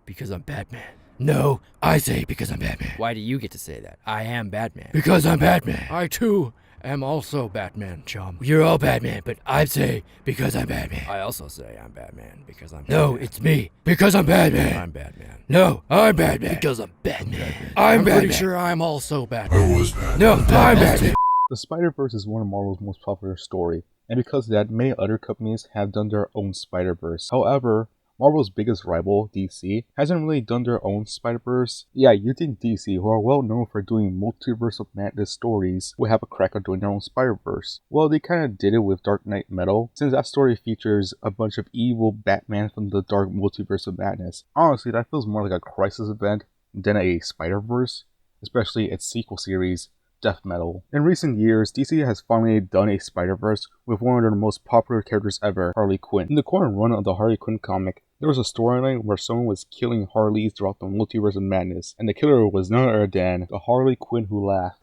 Because I'm Batman. No, I say because I'm Batman. Why do you get to say that? I am Batman. Because I'm Batman. I too am also Batman, chum. You're all Batman, but I say because I'm Batman. I also say I'm Batman because I'm No, Batman. it's me. Because I'm Batman. I'm Batman. No, I'm Batman. Because I'm Batman. I'm Batman. pretty sure I'm also Batman. No, I'm Batman. The Spider-Verse is one of Marvel's most popular story, and because of that, many other companies have done their own Spider-Verse. However, Marvel's biggest rival, DC, hasn't really done their own Spider-Verse. Yeah, you think DC, who are well known for doing Multiverse of Madness stories, would have a crack at doing their own Spider-Verse. Well, they kinda did it with Dark Knight Metal, since that story features a bunch of evil Batman from the Dark Multiverse of Madness. Honestly, that feels more like a Crisis event than a Spider-Verse, especially its sequel series, Death Metal. In recent years, DC has finally done a Spider-Verse with one of their most popular characters ever, Harley Quinn. In the current run of the Harley Quinn comic, there was a storyline where someone was killing Harleys throughout the Multiverse of Madness, and the killer was none other than the Harley Quinn who laughed.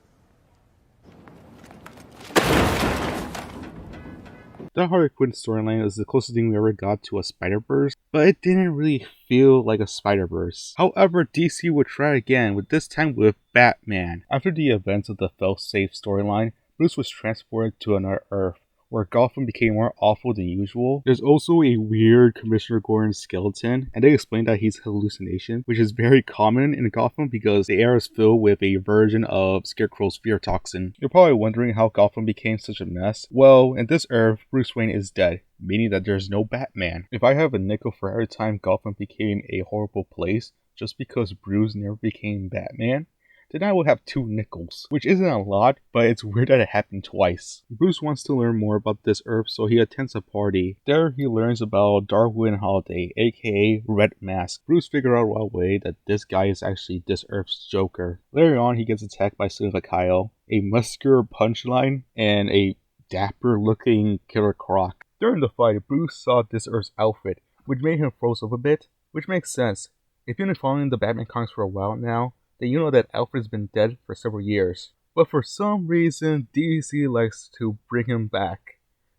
That Harley Quinn storyline is the closest thing we ever got to a Spider-Verse, but it didn't really feel like a Spider-Verse. However, DC would try again, with this time with Batman. After the events of the Failsafe storyline, Bruce was transported to another Earth, where Gotham became more awful than usual. There's also a weird Commissioner Gordon skeleton, and they explain that he's a hallucination, which is very common in Gotham because the air is filled with a version of Scarecrow's fear toxin. You're probably wondering how Gotham became such a mess. Well, in this Earth, Bruce Wayne is dead, meaning that there's no Batman. If I have a nickel for every time Gotham became a horrible place just because Bruce never became Batman, then I would have 2 nickels, which isn't a lot, but it's weird that it happened twice. Bruce wants to learn more about this Earth, so he attends a party. There he learns about Darwin Holiday, aka Red Mask. Bruce figures out right away that this guy is actually this Earth's Joker. Later on, he gets attacked by Selina Kyle, a muscular Punchline, and a dapper looking Killer Croc. During the fight, Bruce saw this Earth's outfit, which made him froze up a bit, which makes sense. If you've been following the Batman comics for a while now, then you know that Alfred's been dead for several years. But for some reason, DC likes to bring him back.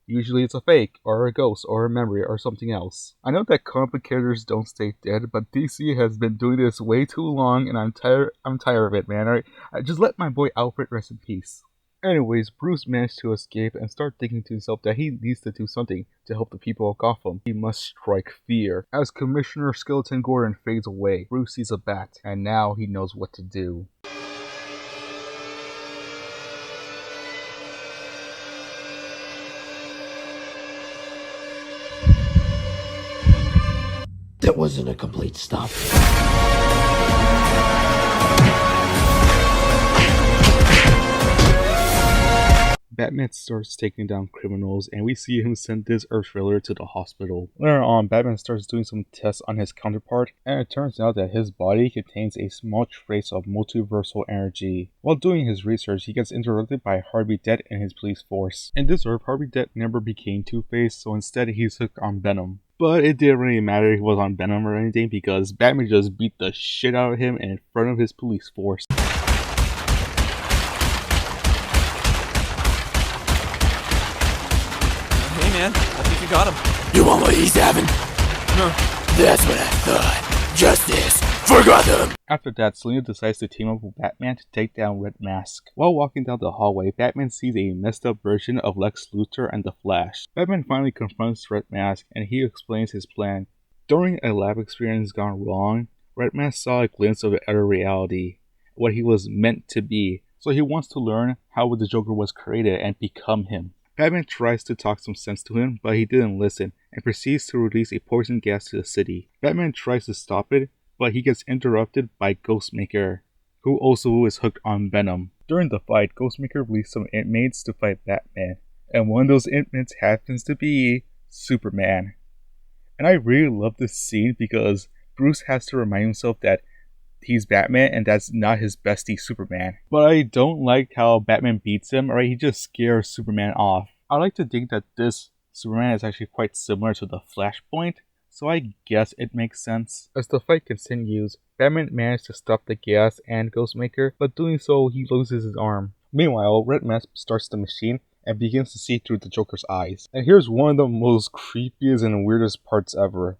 Usually it's a fake, or a ghost, or a memory, or something else. I know that comic characters don't stay dead, but DC has been doing this way too long, and I'm tired of it, man. Alright, just let my boy Alfred rest in peace. Anyways, Bruce managed to escape and start thinking to himself that he needs to do something to help the people of Gotham. He must strike fear. As Commissioner Skeleton Gordon fades away, Bruce sees a bat, and now he knows what to do. That wasn't a complete stop. Batman starts taking down criminals, and we see him send this Earth Riddler to the hospital. Later on, Batman starts doing some tests on his counterpart, and it turns out that his body contains a small trace of multiversal energy. While doing his research, he gets interrupted by Harvey Dent and his police force. In this Earth, Harvey Dent never became Two-Face, so instead he's hooked on Venom. But it didn't really matter if he was on Venom or anything, because Batman just beat the shit out of him in front of his police force. Man, I think you got him. You want what he's having? No. That's what I thought. Justice for Gotham! After that, Selina decides to team up with Batman to take down Red Mask. While walking down the hallway, Batman sees a messed up version of Lex Luthor and the Flash. Batman finally confronts Red Mask, and he explains his plan. During a lab experience gone wrong, Red Mask saw a glimpse of other reality, what he was meant to be, so he wants to learn how the Joker was created and become him. Batman tries to talk some sense to him, but he didn't listen, and proceeds to release a poison gas to the city. Batman tries to stop it, but he gets interrupted by Ghostmaker, who also is hooked on Venom. During the fight, Ghostmaker released some inmates to fight Batman, and one of those inmates happens to be Superman. And I really love this scene because Bruce has to remind himself that he's Batman and that's not his bestie Superman. But I don't like how Batman beats him, right? He just scares Superman off. I like to think that this Superman is actually quite similar to the Flashpoint, so I guess it makes sense. As the fight continues, Batman manages to stop the gas and Ghostmaker, but doing so he loses his arm. Meanwhile, Red Mask starts the machine and begins to see through the Joker's eyes. And here's one of the most creepiest and weirdest parts ever.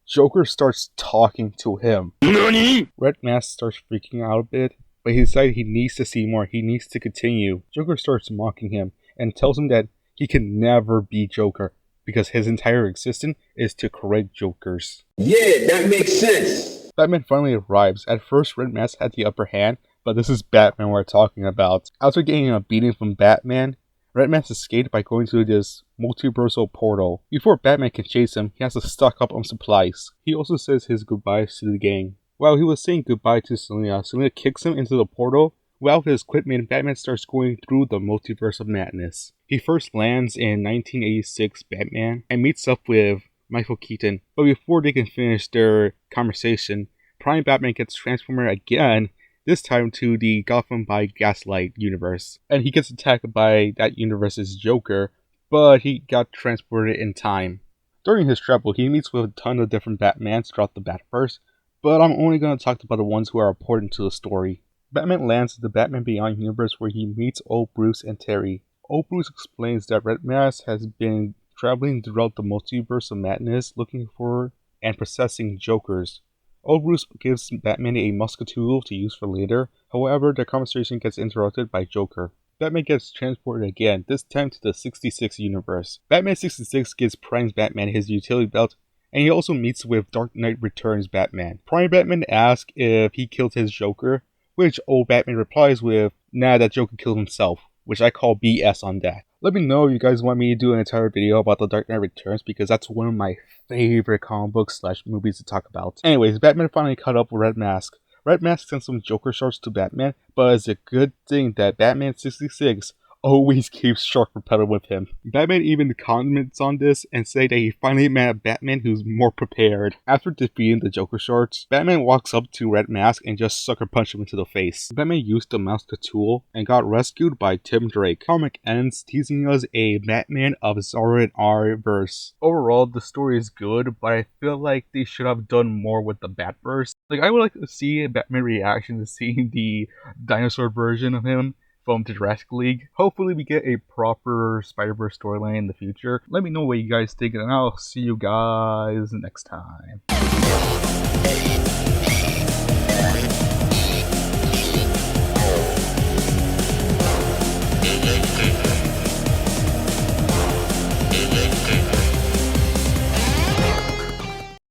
Joker starts talking to him. NANI?! Red Mask starts freaking out a bit, but he decides he needs to see more. He needs to continue. Joker starts mocking him and tells him that he can never be Joker because his entire existence is to correct Jokers. Yeah, that makes sense. Batman finally arrives. At first, Red Mask had the upper hand, but this is Batman we're talking about. After getting a beating from Batman, Red Mask escaped by going to this multiversal portal. Before Batman can chase him, he has to stock up on supplies. He also says his goodbyes to the gang. While he was saying goodbye to Selina, Selina kicks him into the portal. Without his equipment, Batman starts going through the multiverse of madness. He first lands in 1986 Batman and meets up with Michael Keaton, but before they can finish their conversation, Prime Batman gets transformed again, this time to the Gotham by Gaslight universe, and he gets attacked by that universe's Joker, but he got transported in time. During his travel, he meets with a ton of different Batmans throughout the Batverse, but I'm only going to talk about the ones who are important to the story. Batman lands in the Batman Beyond universe where he meets old Bruce and Terry. Old Bruce explains that Red Mask has been traveling throughout the multiverse of madness looking for and possessing Jokers. Old Bruce gives Batman a musketeer to use for later, however the conversation gets interrupted by Joker. Batman gets transported again, this time to the 66 universe. Batman 66 gives Prime Batman his utility belt, and he also meets with Dark Knight Returns Batman. Prime Batman asks if he killed his Joker, which old Batman replies with, "Nah, that Joker killed himself," which I call BS on that. Let me know if you guys want me to do an entire video about The Dark Knight Returns because that's one of my favorite comic books / movies to talk about. Anyways, Batman finally caught up with Red Mask. Red Mask sends some Joker shards to Batman, but it's a good thing that Batman 66 always keeps Shark Repellent with him. Batman even comments on this and say that he finally met a Batman who's more prepared. After defeating the Joker shards, Batman walks up to Red Mask and just sucker punch him into the face. Batman used the mouse to tool and got rescued by Tim Drake. Comic ends teasing us a Batman of Zara and R verse. Overall, the story is good, but I feel like they should have done more with the Batverse. Like, I would like to see a Batman reaction to seeing the dinosaur version of him from the Jurassic League. Hopefully we get a proper Spider-Verse storyline in the future. Let me know what you guys think, and I'll see you guys next time.